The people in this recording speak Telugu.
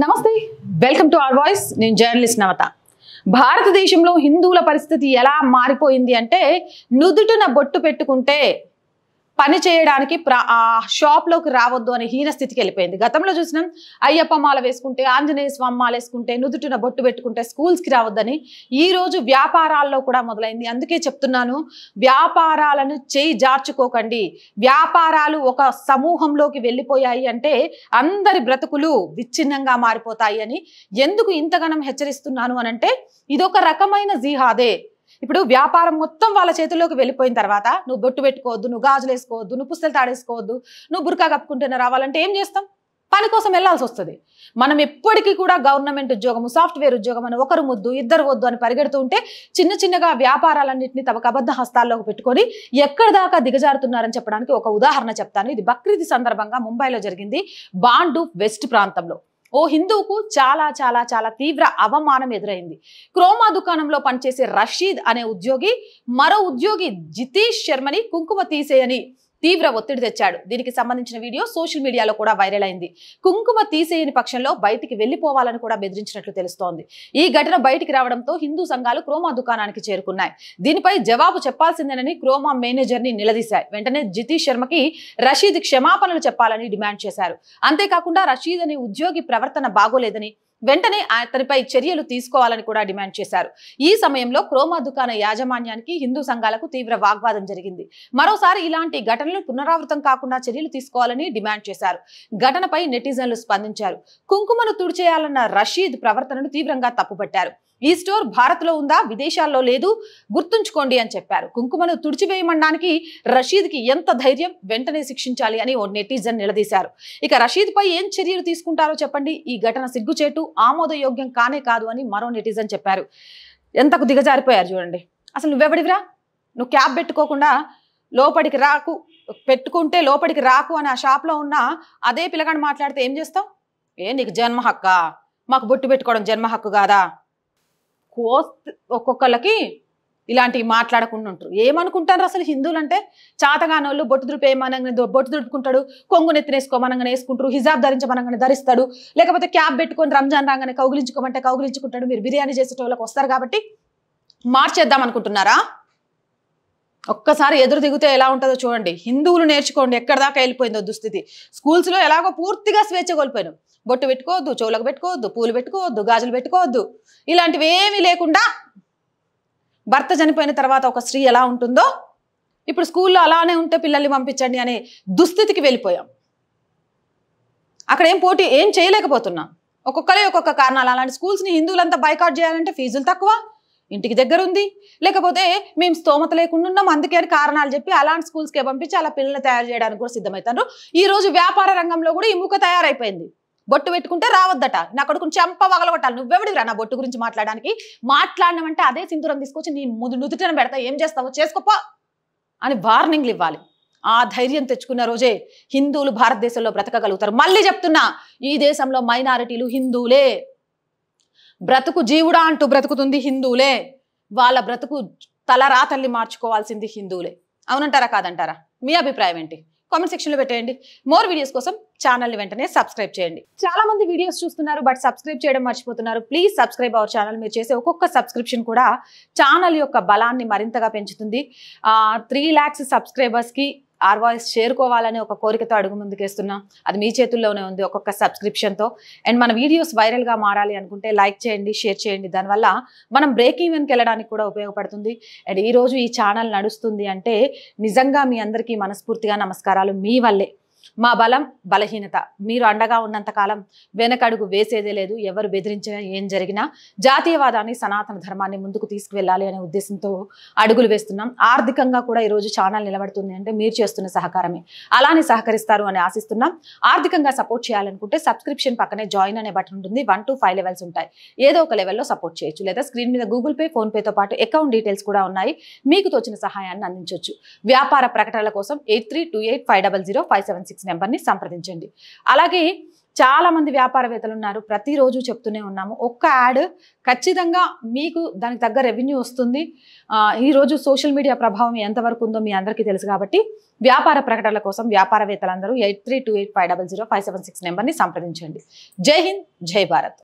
నమస్తే, వెల్కమ్ టు అవర్ వాయిస్. నేను జర్నలిస్ట్ నవత. భారతదేశంలో హిందువుల పరిస్థితి ఎలా మారిపోయింది అంటే, నుదుటిన బొట్టు పెట్టుకుంటే పని చేయడానికి షాప్లోకి రావద్దు అనే హీన స్థితికి వెళ్ళిపోయింది. గతంలో చూసినాం, అయ్యప్ప మాల వేసుకుంటే, ఆంజనేయ స్వామి మాల వేసుకుంటే, నుదుటిన బొట్టు పెట్టుకుంటే స్కూల్స్కి రావద్దని ఈ రోజు వ్యాపారాల్లో కూడా మొదలైంది. అందుకే చెప్తున్నాను, వ్యాపారాలను చేయి జార్చుకోకండి. వ్యాపారాలు ఒక సమూహంలోకి వెళ్ళిపోయాయి అంటే అందరి బ్రతుకులు విచ్ఛిన్నంగా మారిపోతాయి అని ఎందుకు ఇంతగానం హెచ్చరిస్తున్నాను అనంటే, ఇదొక రకమైన జిహాదే. ఇప్పుడు వ్యాపారం మొత్తం వాళ్ళ చేతుల్లోకి వెళ్ళిపోయిన తర్వాత నువ్వు బొట్టు పెట్టుకోవద్దు, నువ్వు గాజులు వేసుకోవద్దు, నువ్వు పుస్తలు తాడేసుకోవద్దు, నువ్వు బుర్కా కప్పుకుంటేనే రావాలంటే ఏం చేస్తాం? పని కోసం వెళ్లాల్సి వస్తుంది. మనం ఎప్పటికీ కూడా గవర్నమెంట్ ఉద్యోగము, సాఫ్ట్వేర్ ఉద్యోగం అని ఒకరు ముద్దు ఇద్దరు వద్దు అని పరిగెడుతూ ఉంటే చిన్న చిన్నగా వ్యాపారాలన్నింటినీ తమకు అబద్ధ హస్తాల్లోకి పెట్టుకొని ఎక్కడి దాకా దిగజారుతున్నారని చెప్పడానికి ఒక ఉదాహరణ చెప్తాను. ఇది బక్రీద్ సందర్భంగా ముంబైలో జరిగింది, బాండు వెస్ట్ ప్రాంతంలో. ఓ హిందువుకు చాలా చాలా చాలా తీవ్ర అవమానం ఎదురైంది. క్రోమా దుకాణంలో పనిచేసే రషీద్ అనే ఉద్యోగి మరో ఉద్యోగి జితేష్ శర్మని కుంకుమ తీసేయని తీవ్ర ఒత్తిడి తెచ్చాడు. దీనికి సంబంధించిన వీడియో సోషల్ మీడియాలో కూడా వైరల్ అయింది. కుంకుమ తీసేయని పక్షంలో బయటికి వెళ్లిపోవాలని కూడా బెదిరించినట్లు తెలుస్తోంది. ఈ ఘటన బయటికి రావడంతో హిందూ సంఘాలు క్రోమా దుకాణానికి చేరుకున్నాయి. దీనిపై జవాబు చెప్పాల్సిందేనని క్రోమా మేనేజర్ ని నిలదీశాయి. వెంటనే జితేష్ శర్మకి రషీద్ క్షమాపణలు చెప్పాలని డిమాండ్ చేశారు. అంతేకాకుండా రషీద్ అనే ఉద్యోగి ప్రవర్తన బాగోలేదని వెంటనే అతనిపై చర్యలు తీసుకోవాలని కూడా డిమాండ్ చేశారు. ఈ సమయంలో క్రోమా దుకాణ యాజమాన్యానికి హిందూ సంఘాలకు తీవ్ర వాగ్వాదం జరిగింది. మరోసారి ఇలాంటి ఘటనలు పునరావృతం కాకుండా చర్యలు తీసుకోవాలని డిమాండ్ చేశారు. ఘటనపై నెటిజన్లు స్పందించారు. కుంకుమను తుడిచేయాలన్న రషీద్ ప్రవర్తనను తీవ్రంగా తప్పుపట్టారు. ఈ స్టోర్ భారత్ లో ఉందా, విదేశాల్లో లేదు, గుర్తుంచుకోండి అని చెప్పారు. కుంకుమను తుడిచివేయమనడానికి రషీద్ కి ఎంత ధైర్యం, వెంటనే శిక్షించాలి అని ఓ నెటిజన్ నిలదీశారు. ఇక రషీద్ పై ఏం చర్యలు తీసుకుంటారో చెప్పండి, ఈ ఘటన సిగ్గుచేటు, ఆమోదయోగ్యం కానే కాదు అని మరో నెటిజన్ చెప్పారు. ఎంతకు దిగజారిపోయారు చూడండి. అసలు నువ్వెవడివిరా, నువ్వు క్యాబ్ పెట్టుకోకుండా లోపలికి రాకు, పెట్టుకుంటే లోపలికి రాకు అని ఆ షాప్ లో ఉన్న అదే పిల్లగాడు మాట్లాడితే ఏం చేస్తావు? నీకు జన్మ హక్కా? మాకు బొట్టు పెట్టుకోవడం జన్మ హక్కు కాదా? ఒక్కొక్కళ్ళకి ఇలాంటివి మాట్లాడకుండా ఉంటారు. ఏమనుకుంటారు అసలు హిందువులు అంటే? చాతగానోళ్ళు బొట్టు దుడిపేయమనగానే బొట్టు దుడుపుకుంటాడు, కొంగు నెత్తినేసుకోమనగానే వేసుకుంటారు, హిజాబ్ ధరించమనగానే ధరిస్తాడు, లేకపోతే క్యాబ్ పెట్టుకొని రంజాన్ రాగానే కౌగిలించుకోమంటే కౌగిలించుకుంటాడు. మీరు బిర్యానీ చేసేటోళ్ళకి వస్తారు కాబట్టి మార్చేద్దాం అనుకుంటున్నారా? ఒక్కసారి ఎదురు దిగితే ఎలా ఉంటుందో చూడండి. హిందువులు నేర్చుకోండి, ఎక్కడి దాకా వెళ్ళిపోయిందో దుస్థితి. స్కూల్స్లో ఎలాగో పూర్తిగా స్వేచ్ఛ కోల్పోయాను. బొట్టు పెట్టుకోవద్దు, చెవులకు పెట్టుకోవద్దు, పూలు పెట్టుకోవద్దు, గాజులు పెట్టుకోవద్దు, ఇలాంటివి ఏమీ లేకుండా భర్త చనిపోయిన తర్వాత ఒక స్త్రీ ఎలా ఉంటుందో ఇప్పుడు స్కూల్లో అలానే ఉంటే పిల్లల్ని పంపించండి అనే దుస్థితికి వెళ్ళిపోయాం. అక్కడ ఏం చేయలేకపోతున్నాం. ఒక్కొక్కరే ఒక్కొక్క కారణాలు. అలాంటి స్కూల్స్ని హిందువులంతా బైకాట్ చేయాలంటే ఫీజులు తక్కువ, ఇంటికి దగ్గర ఉంది, లేకపోతే మేము స్తోమత లేకుండా ఉన్నాం అందుకే అని కారణాలు చెప్పి అలాంటి స్కూల్స్కే పంపించి అలా పిల్లల్ని తయారు చేయడానికి కూడా సిద్ధమవుతారు. ఈ రోజు వ్యాపార రంగంలో కూడా ఈ ముఖ తయారైపోయింది. బొట్టు పెట్టుకుంటే రావద్దట, నా కొడుకుని చెంప వగలగొట్టాలి. నువ్వెవడిరా నా బొట్టు గురించి మాట్లాడడానికి? మాట్లాడినామంటే అదే సింధూరం తీసుకొచ్చి నీ నుదుటిన పెడతా, ఏం చేస్తావో చేసుకోపో అని వార్నింగ్లు ఇవ్వాలి. ఆ ధైర్యం తెచ్చుకున్న రోజే హిందువులు భారతదేశంలో బ్రతకగలుగుతారు. మళ్ళీ చెప్తున్నా, ఈ దేశంలో మైనారిటీలు హిందువులే. బ్రతుకు జీవుడా అంటూ బ్రతుకుతుంది హిందువులే. వాళ్ళ బ్రతుకు తలరాతల్ని మార్చుకోవాల్సింది హిందువులే. అవునంటారా కాదంటారా? మీ అభిప్రాయం ఏంటి? కామెంట్ సెక్షన్లో పెట్టేయండి. మోర్ వీడియోస్ కోసం ఛానల్ని వెంటనే సబ్స్క్రైబ్ చేయండి. చాలా మంది వీడియోస్ చూస్తున్నారు బట్ సబ్స్క్రైబ్ చేయడం మర్చిపోతున్నారు. Please subscribe our channel. మీరు చేసే ఒక్కొక్క సబ్స్క్రిప్షన్ కూడా ఛానల్ యొక్క బలాన్ని మరింతగా పెంచుతుంది. 3 lakhs సబ్స్క్రైబర్స్కి ఆర్ వాయిస్ చేరుకోవాలని ఒక కోరికతో అడుగు ముందుకేస్తున్నాం. అది మీ చేతుల్లోనే ఉంది, ఒక్కొక్క సబ్స్క్రిప్షన్తో. అండ్ మన వీడియోస్ వైరల్గా మారాలి అనుకుంటే లైక్ చేయండి, షేర్ చేయండి. దానివల్ల మనం బ్రేక్ ఈవెన్కి వెళ్ళడానికి కూడా ఉపయోగపడుతుంది. అండ్ ఈరోజు ఈ ఛానల్ నడుస్తుంది అంటే నిజంగా మీ అందరికీ మనస్ఫూర్తిగా నమస్కారాలు. మీ వల్లే. మా బలం బలహీనత. మీరు అండగా ఉన్నంతకాలం వెనకడుగు వేసేదే లేదు. ఎవరు బెదిరించినా ఏం జరిగినా జాతీయవాదాన్ని, సనాతన ధర్మాన్ని ముందుకు తీసుకువెళ్ళాలి అనే ఉద్దేశంతో అడుగులు వేస్తున్నాం. ఆర్థికంగా కూడా ఈరోజు ఛానల్ నిలబడుతుంది అంటే మీరు చేస్తున్న సహకారమే. అలానే సహకరిస్తారు అని ఆశిస్తున్నాం. ఆర్థికంగా సపోర్ట్ చేయాలనుకుంటే సబ్స్క్రిప్షన్ పక్కనే జాయిన్ అనే బటన్ ఉంటుంది. 1 to 5 లెవెల్స్ ఉంటాయి. ఏదో ఒక లెవెల్లో సపోర్ట్ చేయొచ్చు. లేదా స్క్రీన్ మీద గూగుల్ పే, ఫోన్ పేతో పాటు అకౌంట్ డీటెయిల్స్ కూడా ఉన్నాయి. మీకు తోచిన సహాయాన్ని అందించవచ్చు. వ్యాపార ప్రకటనల కోసం 8328500576 నెంబర్ని సంప్రదించండి. అలాగే చాలా మంది వ్యాపారవేత్తలు ఉన్నారు, ప్రతిరోజు చెప్తూనే ఉన్నాము. ఒక్క యాడ్ ఖచ్చితంగా మీకు దానికి తగ్గ రెవెన్యూ వస్తుంది. ఈరోజు సోషల్ మీడియా ప్రభావం ఎంతవరకు ఉందో మీ అందరికీ తెలుసు కాబట్టి వ్యాపార ప్రకటనల కోసం వ్యాపారవేత్తలందరూ 8328500576 నెంబర్ని సంప్రదించండి. జై హింద్, జై భారత్.